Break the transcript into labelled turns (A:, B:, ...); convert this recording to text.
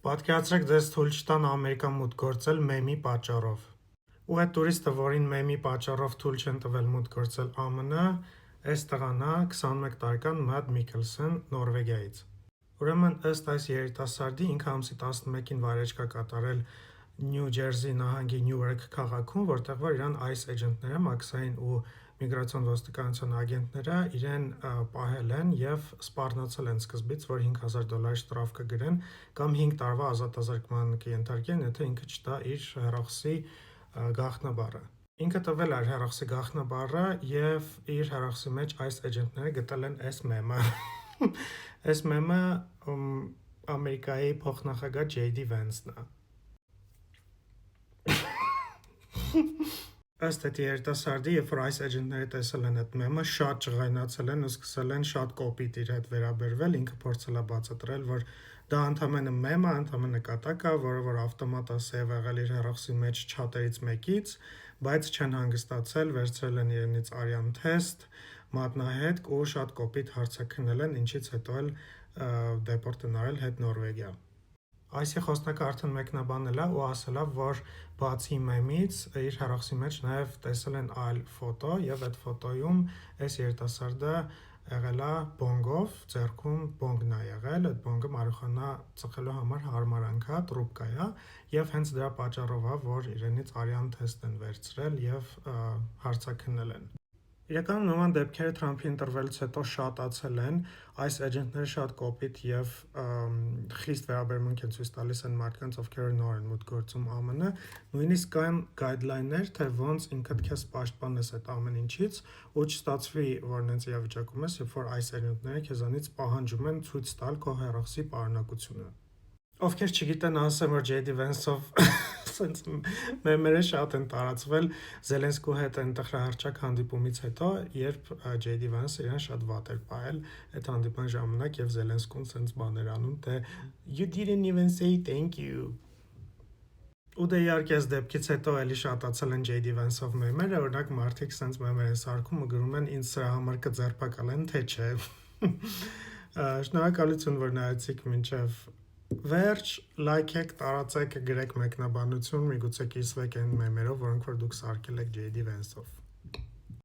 A: Պատկերացրեք ձեզ թույլ չտան Ամերիկա մուտք գործել մեմի պատճառով։ Ու այդ տուրիստը, որին մեմի պատճառով թույլ չեն տվել մուտք գործել ԱՄՆ, այս տղան է 21 տարեկան Մադ Միքելսեն Նորվեգիայից։ Ուրեմն ըստ այս երիտասարդի ինքը ամսի 11-ին վայրեջք է կատարել Նյու Ջերսի նահանգի Նյուերք քաղաքում, որտեղ որ իրան ICE էջենտները, մաքսային ու միգրացիոն ոստիկանության ագենտները իրեն պահել են եւ սպառնացել են սկզբից, որ $5,000 շտրաֆ կգրեն կամ 5 տարվա ազատազրկման կենթարկեն, եթե ինքը չտա իր հեռախոսի գաղտնաբառը։ Ինքը տվել էր հեռախոսի գաղտնաբառը եւ իր հեռախոսի մեջ այս էջենտները գտել են այս մեմը։ Այս մեմը Ամերիկայի փոխնախագահ JD Vance-ն է։ Ըստ այդ երիտասարդի, երբ որ այս էջենտները տեսել են այդ մեմը, շատ ջղայնացել են ու սկսել են շատ կոպիտ իր հետ վերաբերվել, ինքը փորձել է բացատրել, որ դա ընդամենը մեմ է, ընդամենը կատակ է, որը որ ավտոմատ է սև եղել իր հեռախոսի մեջ չաթերից մեկից, բայց չեն հանգստացել, վերցրել են իրենից արյան թեստ, մատնահետք ու շատ կոպիտ հարցաքննել են, ինչից հետո էլ դեպորտ են արել հետ Նորվեգիա։ ICE-ի խոսնակը արդեն մեկնաբանել է ու ասել է, որ բացի մեմից իր հեռախոսի մեջ նաև տեսել են այլ ֆոտո եւ այդ ֆոտոյում այս երիտասարդը եղել է բոնգով, ձեռքում բոնգն է եղել, այդ բոնգը մարիխուանա ծխելու համար հարմարանք է, տրուբկա է եւ հենց դրա պատճառով է, որ իրենից արյան թեստ են վերցրել եւ հարցաքննել են։ Իրականում նման դեպքերը Թրամփի ընտրվելուց հետո շատացել են, այս էջենտները շատ կոպիտ եւ խիստ վերաբերմունք են ցույց տալիս այն մարդկանց, ովքեր նոր են մուտք գործում ԱՄՆ, նույնիսկ կան գայդլայններ, թե ոնց ինքդ քեզ պաշտպանես այդ ամեն ինչից, ու չստացվի, որ նենց իրավիճակում ես, երբ որ այս էջենտները քեզանից պահանջում են ցույց տալ քո հեռախոսի պարունակությունը։ Ովքեր չգիտեն, ասեմ, որ JD Vance-ով սենց մեմերը շատ են տարածվել Զելենսկու հետ այնտեղ հռչակ հանդիպումից հետո, երբ JD Vance-ը իրան շատ վատ էր պահել այդ հանդիպման ժամանակ եւ Զելենսկուն սենց բաներ անում, թե you didn't even say thank you։ Ու դե իհարկե այս դեպքից հետո էլի շատացել են JD Vance-ով մեմերը, օրինակ մարդիկ սենց մեմեր են սարքում ու գրում են ինձ սրա համար կձերբակալեն, թե չէ։ Շնորհակալություն, որ նայեցիք մինչև վերջ, լայքեք, տարածեք, գրեք մեկնաբանություն, միգուցե կիսվեք այն մեմերով, որոնք որ դուք սարքել եք JD Vance-ով։